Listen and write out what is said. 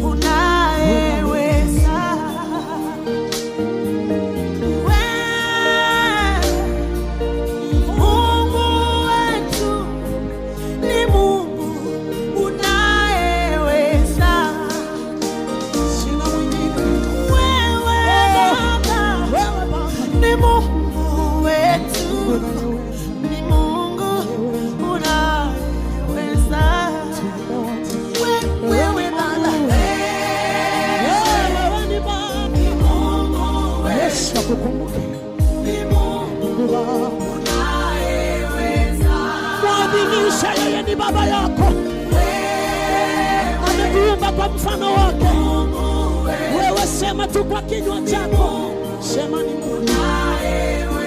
unayeweza. Mungu wetu ni Mungu unayeweza. Sina mwingine. Wewe Baba ni Mungu wetu, ni Mungu unayeweza. Wewe Baba, wewe ni Baba, ni Mungu wetu, ni Mungu unayeweza. Mwadhimisha yeye ni Baba yako, amekuumba kwa mfano wake. Wewe sema tu kwa kinywa chako, sema ni Mungu unayeweza.